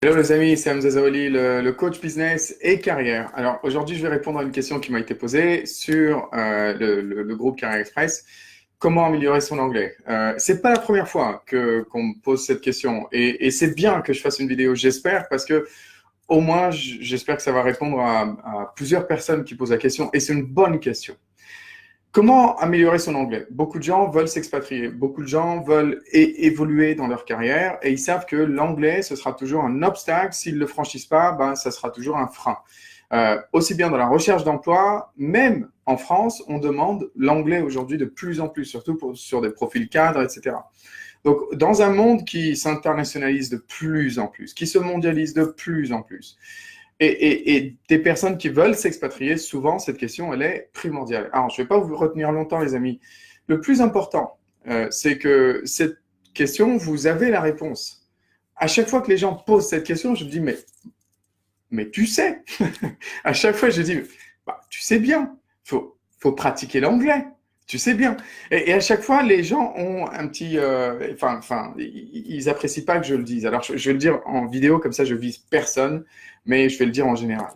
Hello les amis, c'est Hamza Zawali, le coach business et carrière. Alors aujourd'hui, je vais répondre à une question qui m'a été posée sur le groupe Carrière Express. Comment améliorer son anglais? C'est pas la première fois que qu'on me pose cette question et c'est bien que je fasse une vidéo, j'espère, parce que au moins j'espère que ça va répondre à plusieurs personnes qui posent la question et c'est une bonne question. Comment améliorer son anglais? Beaucoup de gens veulent s'expatrier, beaucoup de gens veulent évoluer dans leur carrière et ils savent que l'anglais, ce sera toujours un obstacle. S'ils ne le franchissent pas, ben, ça sera toujours un frein. Aussi bien dans la recherche d'emploi, même en France, on demande l'anglais aujourd'hui de plus en plus, surtout sur des profils cadres, etc. Donc, dans un monde qui s'internationalise de plus en plus, qui se mondialise de plus en plus, et des personnes qui veulent s'expatrier, souvent, cette question, elle est primordiale. Alors, je ne vais pas vous retenir longtemps, les amis. Le plus important, c'est que cette question, vous avez la réponse. À chaque fois que les gens posent cette question, je me dis, mais tu sais. À chaque fois, je dis, bah, tu sais bien. Faut pratiquer l'anglais. Tu sais bien. Et à chaque fois, les gens ont un petit, ils apprécient pas que je le dise. Alors, je vais le dire en vidéo, comme ça, je vise personne, mais je vais le dire en général.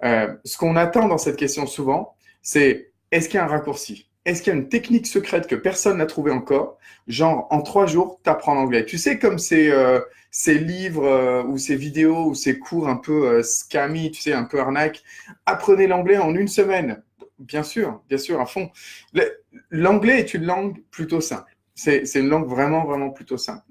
Ce qu'on attend dans cette question souvent, c'est est-ce qu'il y a un raccourci? Est-ce qu'il y a une technique secrète que personne n'a trouvé encore? Genre, en 3 jours, tu apprends l'anglais. Tu sais, comme ces livres ou ces vidéos ou ces cours un peu scammy, tu sais, un peu arnaque. Apprenez l'anglais en une semaine. Bien sûr, à fond. L'anglais est une langue plutôt simple. C'est une langue vraiment, vraiment plutôt simple.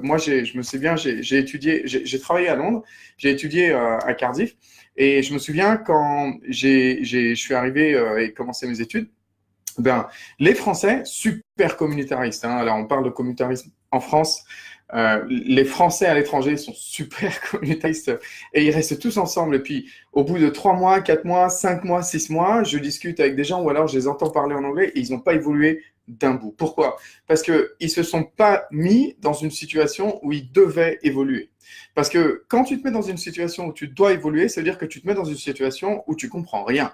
Moi, je me souviens, j'ai étudié, j'ai travaillé à Londres, j'ai étudié à Cardiff, et je me souviens quand je suis arrivé et commencé mes études, ben, les Français, super communautaristes, hein, alors on parle de communautarisme en France, les Français à l'étranger sont super communautaristes et ils restent tous ensemble. Et puis, au bout de 3 mois, 4 mois, 5 mois, 6 mois, je discute avec des gens ou alors je les entends parler en anglais et ils n'ont pas évolué d'un bout. Pourquoi? Parce qu'ils ne se sont pas mis dans une situation où ils devaient évoluer. Parce que quand tu te mets dans une situation où tu dois évoluer, ça veut dire que tu te mets dans une situation où tu comprends rien,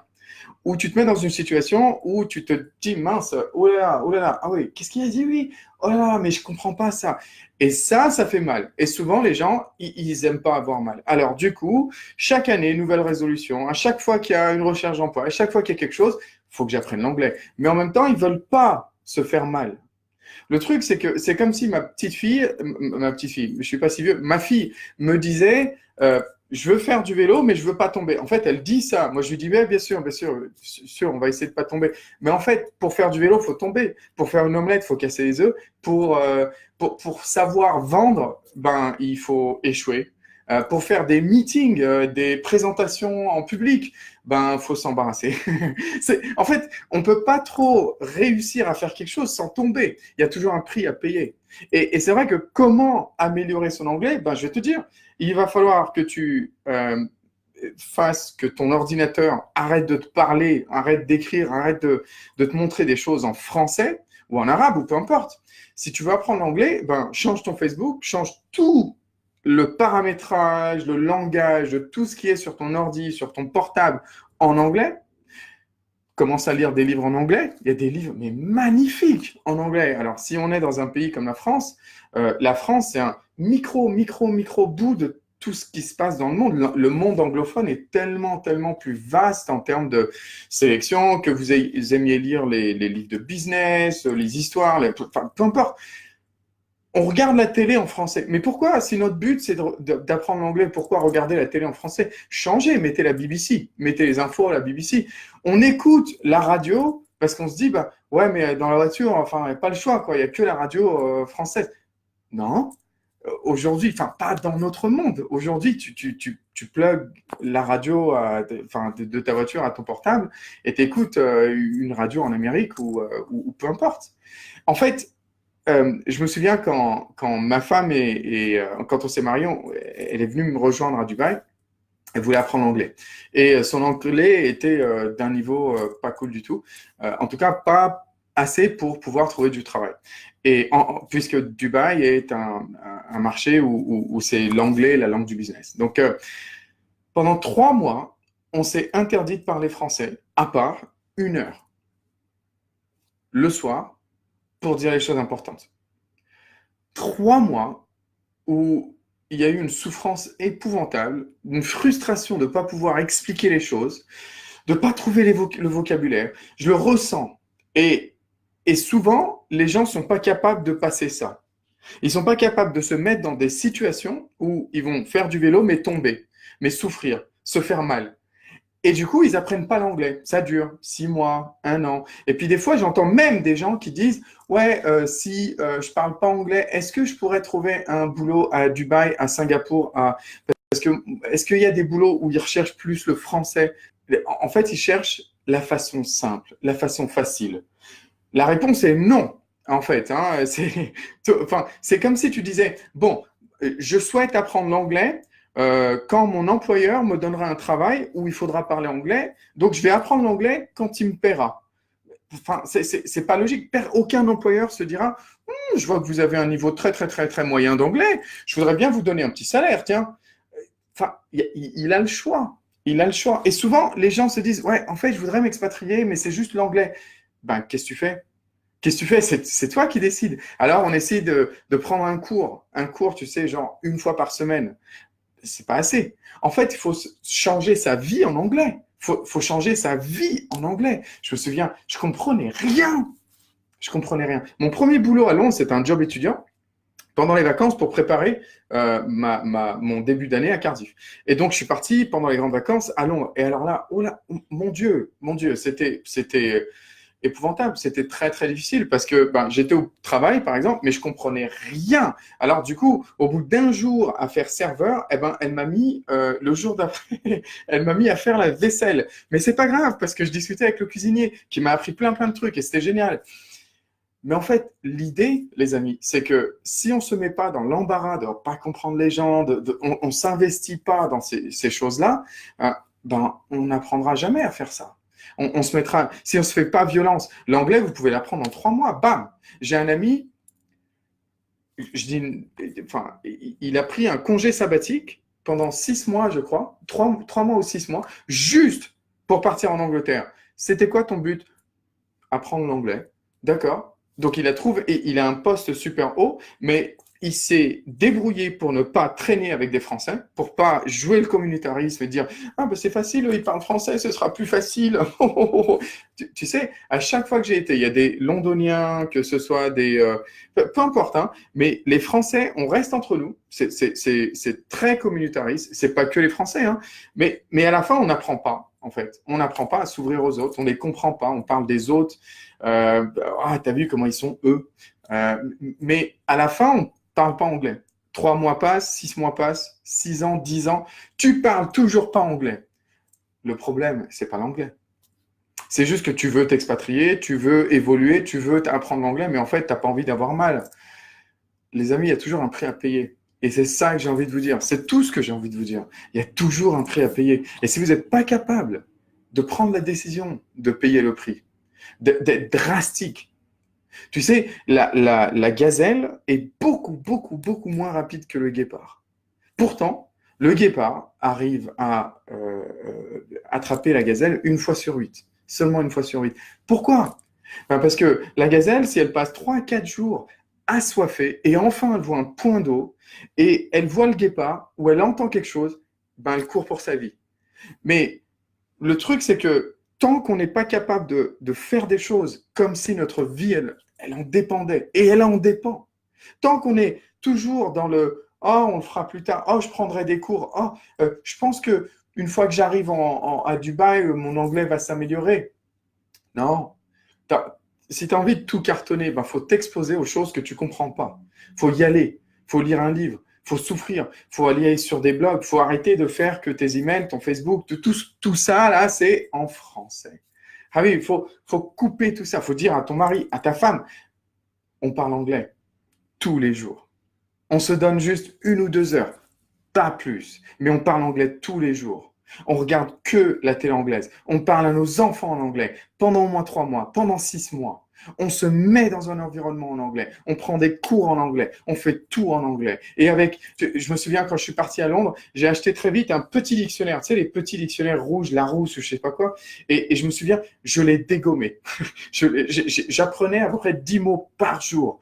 où tu te mets dans une situation où tu te dis, mince, oh là là, ah oui, qu'est-ce qu'il a dit, oui, oh là là, mais je comprends pas ça. Et ça fait mal. Et souvent, les gens, ils aiment pas avoir mal. Alors, du coup, chaque année, nouvelle résolution. À chaque fois qu'il y a une recherche d'emploi, à chaque fois qu'il y a quelque chose, il faut que j'apprenne l'anglais. Mais en même temps, ils veulent pas se faire mal. Le truc, c'est que c'est comme si ma petite fille, je suis pas si vieux, ma fille me disait, je veux faire du vélo, mais je veux pas tomber. En fait, elle dit ça. Moi, je lui dis, ouais, bien sûr, on va essayer de pas tomber. Mais en fait, pour faire du vélo, faut tomber. Pour faire une omelette, faut casser les œufs. Pour savoir vendre, ben, il faut échouer. Pour faire des meetings, des présentations en public, ben, faut s'embarrasser. En fait, on peut pas trop réussir à faire quelque chose sans tomber. Il y a toujours un prix à payer. Et c'est vrai que comment améliorer son anglais? Ben, je vais te dire, il va falloir que tu fasses que ton ordinateur arrête de te parler, arrête d'écrire, arrête de te montrer des choses en français ou en arabe ou peu importe. Si tu veux apprendre l'anglais, ben, change ton Facebook, change tout le paramétrage, le langage, tout ce qui est sur ton ordi, sur ton portable en anglais. Commence à lire des livres en anglais. Il y a des livres, mais magnifiques en anglais. Alors, si on est dans un pays comme la France, c'est un micro bout de tout ce qui se passe dans le monde. Le monde anglophone est tellement, tellement plus vaste en termes de sélection, que vous aimiez lire les livres de business, les histoires, enfin, peu importe. On regarde la télé en français. Mais pourquoi, si notre but c'est d'apprendre l'anglais, pourquoi regarder la télé en français? Changez, mettez la BBC, mettez les infos à la BBC. On écoute la radio parce qu'on se dit, bah ouais, mais dans la voiture, enfin, il n'y a pas le choix, quoi. Il n'y a que la radio française. Non. Aujourd'hui, enfin, pas dans notre monde. Aujourd'hui, tu plugs la radio de ta voiture à ton portable et tu écoutes une radio en Amérique ou peu importe. En fait, je me souviens quand ma femme quand on s'est mariés, elle est venue me rejoindre à Dubaï. Elle voulait apprendre l'anglais. Et son anglais était d'un niveau pas cool du tout. En tout cas, pas assez pour pouvoir trouver du travail. Puisque Dubaï est un marché où c'est l'anglais, la langue du business. Donc, pendant 3 mois, on s'est interdit de parler français, à part 1 heure le soir pour dire les choses importantes. 3 mois où il y a eu une souffrance épouvantable, une frustration de ne pas pouvoir expliquer les choses, de ne pas trouver le vocabulaire. Je le ressens. Et, et souvent, les gens ne sont pas capables de passer ça. Ils ne sont pas capables de se mettre dans des situations où ils vont faire du vélo, mais tomber, mais souffrir, se faire mal. Et du coup, ils apprennent pas l'anglais. Ça dure 6 mois, 1 an. Et puis des fois, j'entends même des gens qui disent, ouais, si je parle pas anglais, est-ce que je pourrais trouver un boulot à Dubaï, à Singapour, parce que est-ce qu'il y a des boulots où ils recherchent plus le français? En fait, ils cherchent la façon simple, la façon facile. La réponse est non. En fait, hein, enfin, c'est comme si tu disais, bon, je souhaite apprendre l'anglais, quand mon employeur me donnera un travail où il faudra parler anglais, donc je vais apprendre l'anglais quand il me paiera. Enfin, c'est pas logique. Aucun employeur se dira, je vois que vous avez un niveau très, très, très, très moyen d'anglais, je voudrais bien vous donner un petit salaire, tiens. Enfin, il a le choix. Il a le choix. Et souvent, les gens se disent, ouais, en fait, je voudrais m'expatrier, mais c'est juste l'anglais. Ben, qu'est-ce que tu fais? Qu'est-ce que tu fais? C'est toi qui décides. Alors, on essaie de prendre un cours, tu sais, genre 1 fois par semaine. C'est pas assez. En fait, il faut changer sa vie en anglais. Faut changer sa vie en anglais. Je me souviens, je comprenais rien. Je comprenais rien. Mon premier boulot à Londres, c'était un job étudiant pendant les vacances pour préparer mon début d'année à Cardiff. Et donc, je suis parti pendant les grandes vacances à Londres. Et alors là, oh là, mon Dieu, c'était épouvantable. C'était très, très difficile parce que ben, j'étais au travail, par exemple, mais je comprenais rien. Alors, du coup, au bout d'un jour à faire serveur, eh ben, elle m'a mis, le jour d'après, elle m'a mis à faire la vaisselle. Mais c'est pas grave parce que je discutais avec le cuisinier qui m'a appris plein, plein de trucs et c'était génial. Mais en fait, l'idée, les amis, c'est que si on ne se met pas dans l'embarras de ne pas comprendre les gens, on ne s'investit pas dans ces choses-là, ben, on n'apprendra jamais à faire ça. On se mettra, si on ne se fait pas violence, l'anglais, vous pouvez l'apprendre en 3 mois, bam. J'ai un ami, je dis, enfin, il a pris un congé sabbatique pendant 6 mois, je crois, 3 mois ou 6 mois, juste pour partir en Angleterre. C'était quoi ton but? Apprendre l'anglais. D'accord. Donc il a trouvé, et il a un poste super haut, mais il s'est débrouillé pour ne pas traîner avec des Français, pour pas jouer le communautarisme et dire ah ben c'est facile, ils parlent français, ce sera plus facile. Tu sais, à chaque fois que j'ai été, il y a des Londoniens, que ce soit des, peu importe, hein, mais les Français, on reste entre nous. C'est très communautariste. C'est pas que les Français, hein, mais à la fin on n'apprend pas. En fait, on n'apprend pas à s'ouvrir aux autres, on les comprend pas, on parle des autres. Ah, t'as vu comment ils sont eux. Mais à la fin, on parle pas anglais. 3 mois passent, 6 mois passent, 6 ans, 10 ans, tu parles toujours pas anglais. Le problème, c'est pas l'anglais. C'est juste que tu veux t'expatrier, tu veux évoluer, tu veux apprendre l'anglais, mais en fait, t'as pas envie d'avoir mal. Les amis, il y a toujours un prix à payer. Et c'est ça que j'ai envie de vous dire. C'est tout ce que j'ai envie de vous dire. Il y a toujours un prix à payer. Et si vous n'êtes pas capable de prendre la décision de payer le prix, d'être drastique, tu sais, la gazelle est beaucoup, beaucoup, beaucoup moins rapide que le guépard. Pourtant, le guépard arrive à attraper la gazelle 1 fois sur 8. Seulement 1 fois sur 8. Pourquoi? Ben parce que la gazelle, si elle passe 3 à 4 jours assoiffée, et enfin elle voit un point d'eau, et elle voit le guépard, ou elle entend quelque chose, ben elle court pour sa vie. Mais le truc, c'est que tant qu'on n'est pas capable de faire des choses comme si notre vie, elle en dépendait, et elle en dépend, tant qu'on est toujours dans le «Oh, on le fera plus tard. Oh, je prendrai des cours. Oh, je pense que une fois que j'arrive à Dubaï, mon anglais va s'améliorer». Non. Si tu as envie de tout cartonner, il faut t'exposer aux choses que tu ne comprends pas. Il faut y aller. Il faut lire un livre. Il faut souffrir. Il faut aller sur des blogs. Il faut arrêter de faire que tes emails, ton Facebook, tout ça, là, c'est en français. Ah oui, il faut couper tout ça. Il faut dire à ton mari, à ta femme, on parle anglais tous les jours. On se donne juste 1 ou 2 heures, pas plus. Mais on parle anglais tous les jours. On regarde que la télé anglaise. On parle à nos enfants en anglais pendant au moins 3 mois, pendant 6 mois. On se met dans un environnement en anglais. On prend des cours en anglais. On fait tout en anglais. Et je me souviens quand je suis parti à Londres, j'ai acheté très vite un petit dictionnaire. Tu sais, les petits dictionnaires rouges, Larousse ou je sais pas quoi. Et je me souviens, je l'ai dégommé. J'apprenais à peu près 10 mots par jour.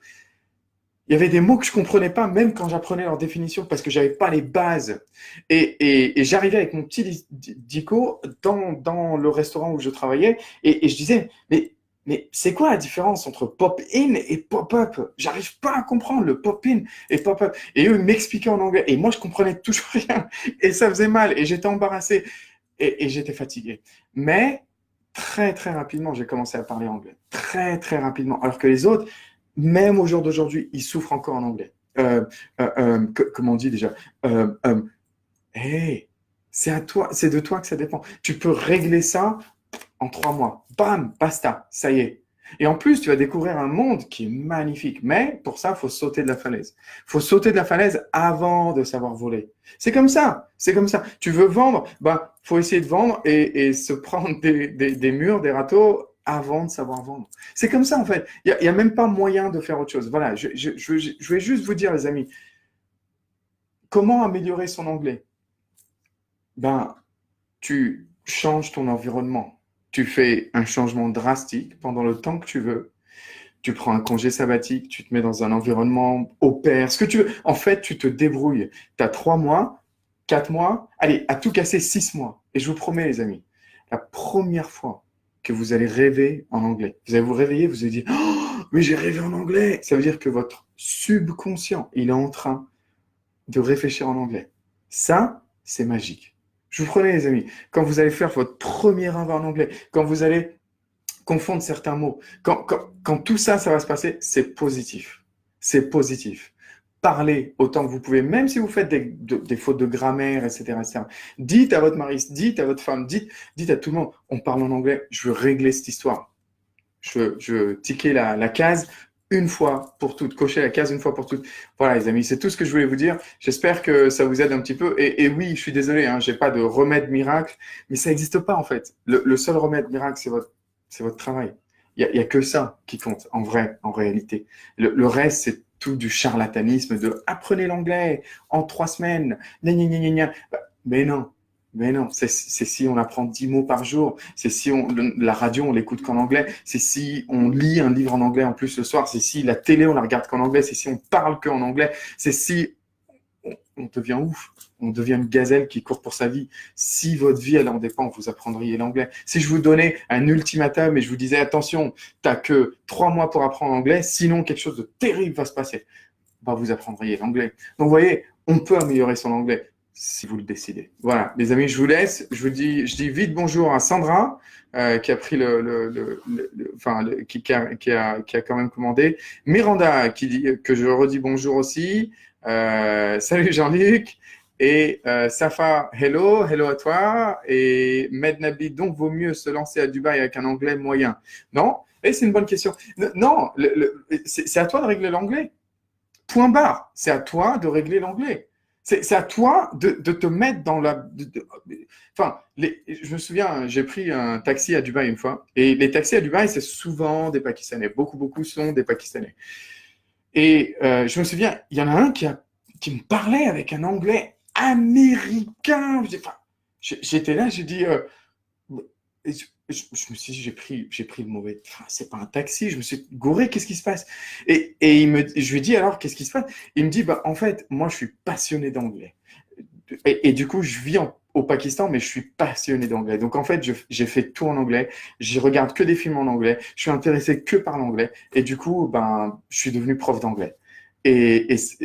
Il y avait des mots que je comprenais pas, même quand j'apprenais leur définition, parce que j'avais pas les bases. Et j'arrivais avec mon petit dico dans le restaurant où je travaillais, et je disais, mais c'est quoi la différence entre pop-in et pop-up? J'arrive pas à comprendre le pop-in et pop-up. Et eux ils m'expliquaient en anglais, et moi je comprenais toujours rien, et ça faisait mal, et j'étais embarrassé, et j'étais fatigué. Mais très très rapidement, j'ai commencé à parler anglais. Très très rapidement. Alors que les autres, même au jour d'aujourd'hui, ils souffrent encore en anglais. Comment on dit déjà? Euh, euh, hey, c'est à toi, c'est de toi que ça dépend. Tu peux régler ça en 3 mois. Bam, basta, ça y est. Et en plus, tu vas découvrir un monde qui est magnifique. Mais pour ça, il faut sauter de la falaise. Il faut sauter de la falaise avant de savoir voler. C'est comme ça. C'est comme ça. Tu veux vendre, bah, faut essayer de vendre et se prendre des murs, des râteaux avant de savoir vendre. C'est comme ça, en fait. Il y a même pas moyen de faire autre chose. Voilà, je vais juste vous dire, les amis, comment améliorer son anglais? Ben, tu changes ton environnement. Tu fais un changement drastique pendant le temps que tu veux. Tu prends un congé sabbatique, tu te mets dans un environnement au pair, ce que tu veux. En fait, tu te débrouilles. Tu as 3 mois, 4 mois, allez, à tout casser 6 mois. Et je vous promets, les amis, la première fois que vous allez rêver en anglais, vous allez vous réveiller, vous allez dire, oh, mais j'ai rêvé en anglais. Ça veut dire que votre subconscient, il est en train de réfléchir en anglais. Ça, c'est magique. Je vous promets, les amis, quand vous allez faire votre premier rêve en anglais, quand vous allez confondre certains mots, quand tout ça, ça va se passer, c'est positif. C'est positif. Parlez autant que vous pouvez, même si vous faites des fautes de grammaire, etc., etc. Dites à votre mari, dites à votre femme, dites à tout le monde, on parle en anglais, je veux régler cette histoire. Je veux ticker la case une fois pour toutes, cocher la case une fois pour toutes. Voilà, les amis, c'est tout ce que je voulais vous dire. J'espère que ça vous aide un petit peu. Et oui, je suis désolé, hein, j'ai pas de remède miracle, mais ça n'existe pas en fait. Le seul remède miracle, c'est votre travail. Il y a que ça qui compte, en vrai, en réalité. Le reste, c'est tout du charlatanisme de apprenez l'anglais en 3 semaines. Gna, gna, gna, gna, gna. Bah, mais non, c'est si on apprend 10 mots par jour, c'est si la radio, on l'écoute qu'en anglais, c'est si on lit un livre en anglais en plus le soir, c'est si la télé, on la regarde qu'en anglais, c'est si on parle qu'en anglais, c'est si on devient ouf, on devient une gazelle qui court pour sa vie. Si votre vie, elle en dépend, vous apprendriez l'anglais. Si je vous donnais un ultimatum et je vous disais, attention, t'as que 3 mois pour apprendre l'anglais, sinon quelque chose de terrible va se passer, bah, vous apprendriez l'anglais. Donc, vous voyez, on peut améliorer son anglais si vous le décidez. Voilà, les amis, je vous laisse. Je dis vite bonjour à Sandra, qui a pris qui a quand même commandé. Miranda, qui dit que je redis bonjour aussi. Salut Jean-Luc. Et Safa, hello à toi. Et Mednabi, donc vaut mieux se lancer à Dubaï avec un anglais moyen. Non? Et c'est une bonne question. Non, c'est à toi de régler l'anglais. Point barre. C'est à toi de régler l'anglais. C'est à toi de te mettre dans la. Enfin, je me souviens, j'ai pris un taxi à Dubaï une fois. Et les taxis à Dubaï, c'est souvent des Pakistanais. Beaucoup sont des Pakistanais. Et je me souviens, il y en a un qui me parlait avec un anglais américain. Enfin, j'étais là, j'ai dit. Je me suis dit, j'ai pris le mauvais. Enfin, c'est pas un taxi, je me suis gouré, qu'est-ce qui se passe? Et je lui ai dit alors, qu'est-ce qui se passe? Il me dit, bah, en fait, moi, je suis passionné d'anglais. Et du coup, je vis au Pakistan, mais je suis passionné d'anglais. Donc, en fait, j'ai fait tout en anglais. Je regarde que des films en anglais. Je suis intéressé que par l'anglais. Et du coup, ben, je suis devenu prof d'anglais.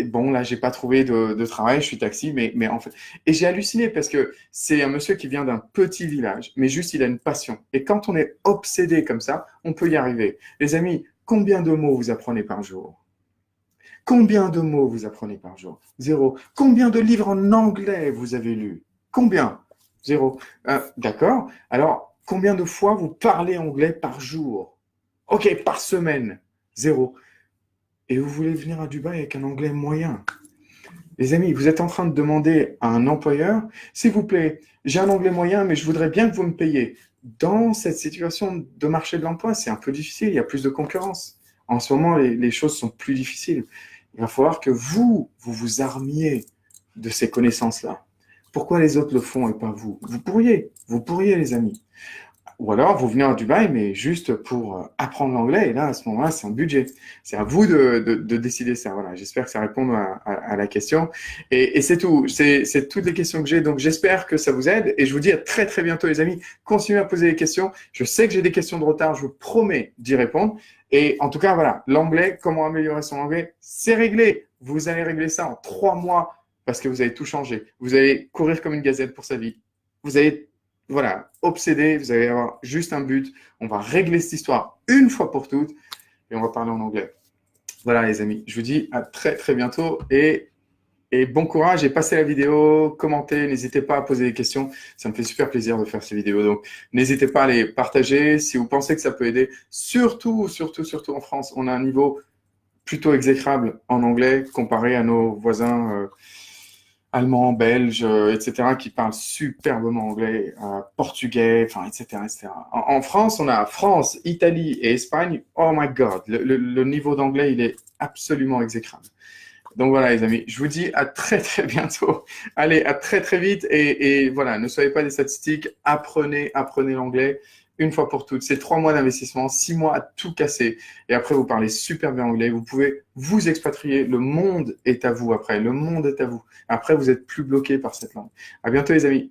Bon, là, j'ai pas trouvé de travail, je suis taxi, mais en fait. Et j'ai halluciné parce que c'est un monsieur qui vient d'un petit village, mais juste il a une passion. Et quand on est obsédé comme ça, on peut y arriver. Les amis, combien de mots vous apprenez par jour? Combien de mots vous apprenez par jour? Zéro. Combien de livres en anglais vous avez lus? Combien? Zéro. D'accord. Alors, combien de fois vous parlez anglais par jour? Ok, par semaine. Zéro. Et vous voulez venir à Dubaï avec un anglais moyen. Les amis, vous êtes en train de demander à un employeur, s'il vous plaît, j'ai un anglais moyen, mais je voudrais bien que vous me payiez. Dans cette situation de marché de l'emploi, c'est un peu difficile, il y a plus de concurrence. En ce moment, les choses sont plus difficiles. Il va falloir que vous armiez de ces connaissances-là. Pourquoi les autres le font et pas vous? Vous pourriez, les amis. Ou alors, vous venez à Dubaï, mais juste pour apprendre l'anglais. Et là, à ce moment-là, c'est un budget. C'est à vous de décider ça. Voilà, j'espère que ça répond à la question. Et c'est tout. C'est toutes les questions que j'ai. Donc, j'espère que ça vous aide. Et je vous dis à très, très bientôt, les amis. Continuez à poser des questions. Je sais que j'ai des questions de retard. Je vous promets d'y répondre. Et en tout cas, voilà, l'anglais, comment améliorer son anglais, c'est réglé. Vous allez régler ça en 3 mois parce que vous allez tout changer. Vous allez courir comme une gazelle pour sa vie. Vous allez voilà, obsédé, vous allez avoir juste un but. On va régler cette histoire une fois pour toutes et on va parler en anglais. Voilà, les amis, je vous dis à très très bientôt et bon courage et passez la vidéo, commentez, n'hésitez pas à poser des questions. Ça me fait super plaisir de faire ces vidéos. Donc, n'hésitez pas à les partager si vous pensez que ça peut aider. Surtout, surtout, surtout en France, on a un niveau plutôt exécrable en anglais comparé à nos voisins allemands, belges, etc., qui parlent superbement anglais, portugais, enfin, etc., etc. En France, on a France, Italie et Espagne. Oh my God, le niveau d'anglais, il est absolument exécrable. Donc voilà, les amis, je vous dis à très très bientôt. Allez, à très très vite et voilà, ne soyez pas des statistiques. Apprenez l'anglais une fois pour toutes. C'est 3 mois d'investissement, 6 mois à tout casser. Et après, vous parlez super bien anglais. Vous pouvez vous expatrier. Le monde est à vous après. Le monde est à vous. Après, vous êtes plus bloqué par cette langue. À bientôt, les amis.